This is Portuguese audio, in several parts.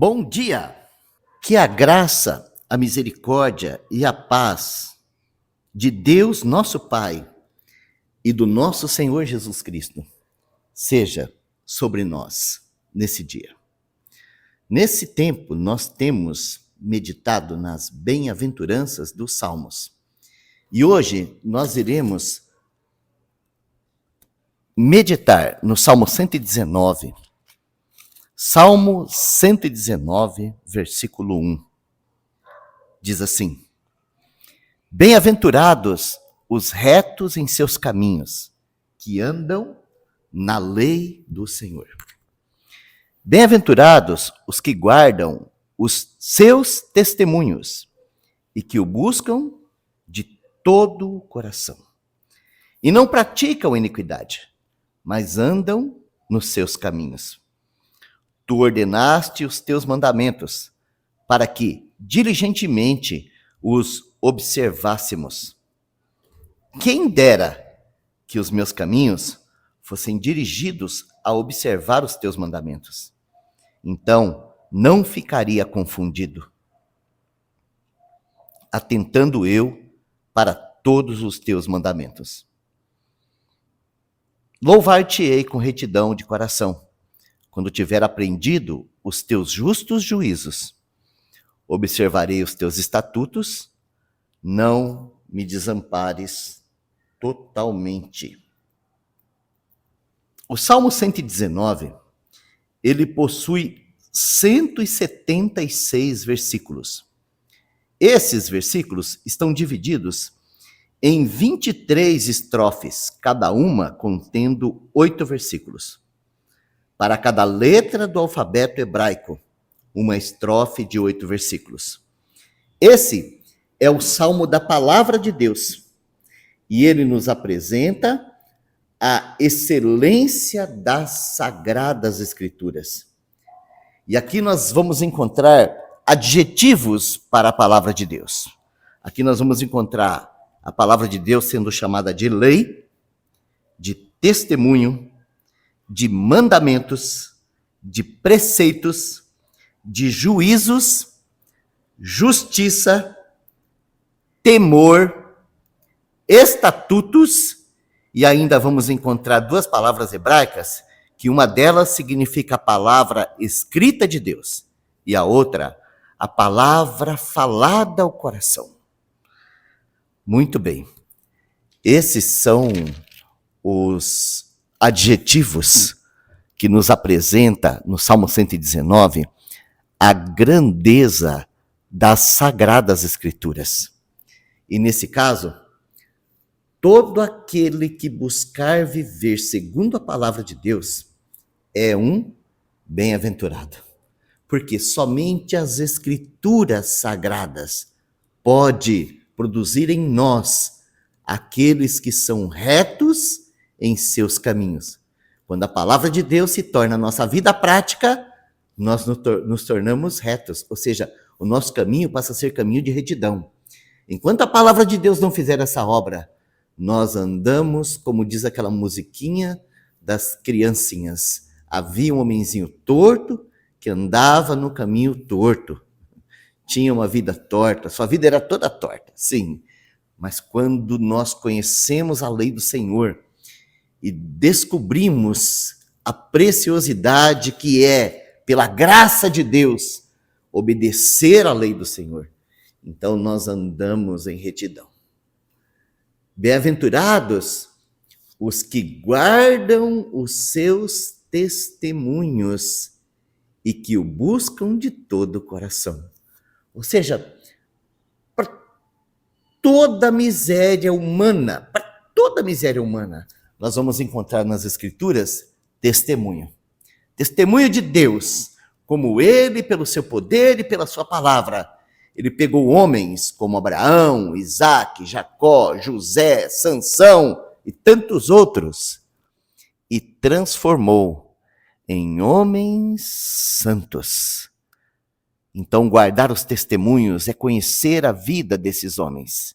Bom dia! Que a graça, a misericórdia e a paz de Deus, nosso Pai, e do nosso Senhor Jesus Cristo seja sobre nós nesse dia. Nesse tempo, nós temos meditado nas bem-aventuranças dos Salmos. E hoje nós iremos meditar no Salmo 119. Salmo 119, versículo 1. Diz assim: Bem-aventurados os retos em seus caminhos, que andam na lei do Senhor. Bem-aventurados os que guardam os seus testemunhos e que o buscam de todo o coração. E não praticam iniquidade, mas andam nos seus caminhos. Tu ordenaste os teus mandamentos, para que diligentemente os observássemos. Quem dera que os meus caminhos fossem dirigidos a observar os teus mandamentos. Então, não ficaria confundido, atentando eu para todos os teus mandamentos. Louvar-te-ei com retidão de coração, quando tiver aprendido os teus justos juízos. Observarei os teus estatutos, não me desampares totalmente. O Salmo 119, ele possui 176 versículos. Esses versículos estão divididos em 23 estrofes, cada uma contendo 8 versículos. Para cada letra do alfabeto hebraico, uma estrofe de 8 versículos. Esse é o Salmo da Palavra de Deus. E ele nos apresenta a excelência das Sagradas Escrituras. E aqui nós vamos encontrar adjetivos para a Palavra de Deus. Aqui nós vamos encontrar a Palavra de Deus sendo chamada de lei, de testemunho, de mandamentos, de preceitos, de juízos, justiça, temor, estatutos, e ainda vamos encontrar duas palavras hebraicas, que uma delas significa a palavra escrita de Deus, e a outra, a palavra falada ao coração. Muito bem. Esses são os adjetivos que nos apresenta no Salmo 119 a grandeza das Sagradas Escrituras. E nesse caso, todo aquele que buscar viver segundo a palavra de Deus é um bem-aventurado. Porque somente as Escrituras sagradas podem produzir em nós aqueles que são retos em seus caminhos. Quando a palavra de Deus se torna a nossa vida prática, nós nos tornamos retos, ou seja, o nosso caminho passa a ser caminho de retidão. Enquanto a palavra de Deus não fizer essa obra, nós andamos, como diz aquela musiquinha das criancinhas. Havia um homenzinho torto que andava no caminho torto. Tinha uma vida torta, sua vida era toda torta, sim. Mas quando nós conhecemos a lei do Senhor e descobrimos a preciosidade que é, pela graça de Deus, obedecer à lei do Senhor, então nós andamos em retidão. Bem-aventurados os que guardam os seus testemunhos e que o buscam de todo o coração. Ou seja, para toda miséria humana, nós vamos encontrar nas Escrituras testemunho. Testemunho de Deus, como Ele, pelo seu poder e pela sua palavra, Ele pegou homens como Abraão, Isaac, Jacó, José, Sansão e tantos outros e transformou em homens santos. Então, guardar os testemunhos é conhecer a vida desses homens,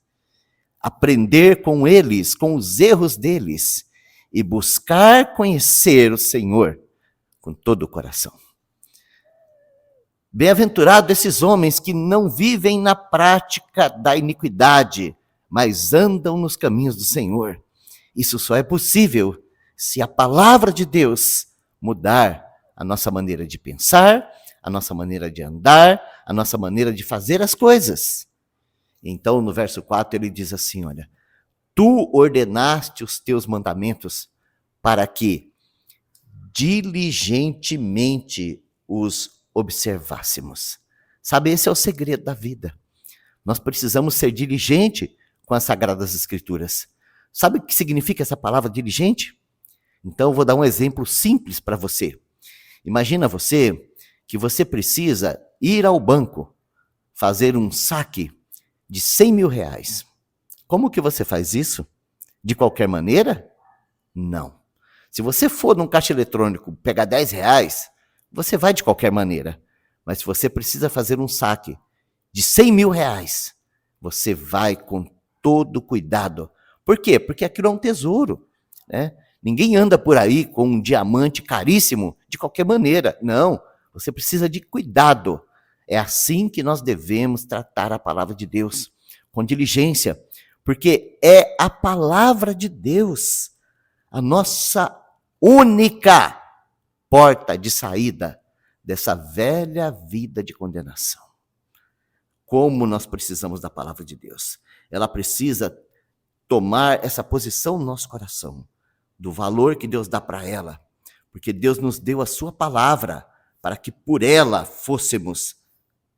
aprender com eles, com os erros deles e buscar conhecer o Senhor com todo o coração. Bem-aventurado esses homens que não vivem na prática da iniquidade, mas andam nos caminhos do Senhor. Isso só é possível se a palavra de Deus mudar a nossa maneira de pensar, a nossa maneira de andar, a nossa maneira de fazer as coisas. Então, no verso 4, ele diz assim, olha, tu ordenaste os teus mandamentos para que diligentemente os observássemos. Sabe, esse é o segredo da vida. Nós precisamos ser diligentes com as Sagradas Escrituras. Sabe o que significa essa palavra diligente? Então, eu vou dar um exemplo simples para você. Imagina você que você precisa ir ao banco fazer um saque de 100 mil reais. Como que você faz isso? De qualquer maneira? Não. Se você for num caixa eletrônico pegar 10 reais, você vai de qualquer maneira. Mas se você precisa fazer um saque de 100 mil reais, você vai com todo cuidado. Por quê? Porque aquilo é um tesouro, né? Ninguém anda por aí com um diamante caríssimo de qualquer maneira. Não, você precisa de cuidado. É assim que nós devemos tratar a palavra de Deus, com diligência, porque é a palavra de Deus, a nossa única porta de saída dessa velha vida de condenação. Como nós precisamos da palavra de Deus. Ela precisa tomar essa posição no nosso coração, do valor que Deus dá para ela, porque Deus nos deu a sua palavra para que por ela fôssemos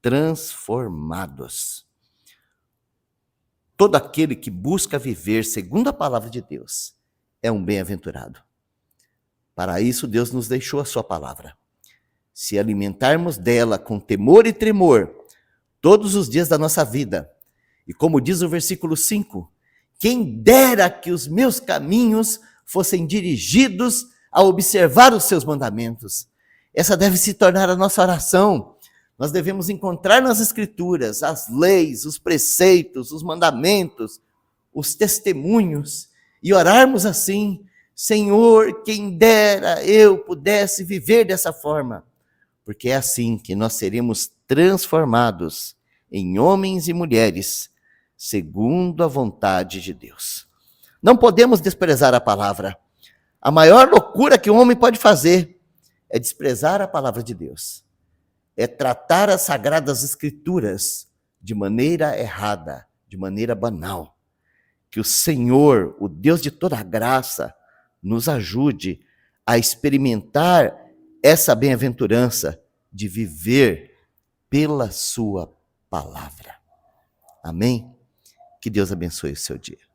transformados. Todo aquele que busca viver segundo a palavra de Deus é um bem-aventurado. Para isso, Deus nos deixou a sua palavra. Se alimentarmos dela com temor e tremor todos os dias da nossa vida, e como diz o versículo 5, quem dera que os meus caminhos fossem dirigidos a observar os seus mandamentos. Essa deve se tornar a nossa oração. Nós devemos encontrar nas Escrituras as leis, os preceitos, os mandamentos, os testemunhos, e orarmos assim, Senhor, quem dera eu pudesse viver dessa forma, porque é assim que nós seremos transformados em homens e mulheres, segundo a vontade de Deus. Não podemos desprezar a palavra. A maior loucura que um homem pode fazer é desprezar a palavra de Deus. É tratar as Sagradas Escrituras de maneira errada, de maneira banal. Que o Senhor, o Deus de toda a graça, nos ajude a experimentar essa bem-aventurança de viver pela sua palavra. Amém? Que Deus abençoe o seu dia.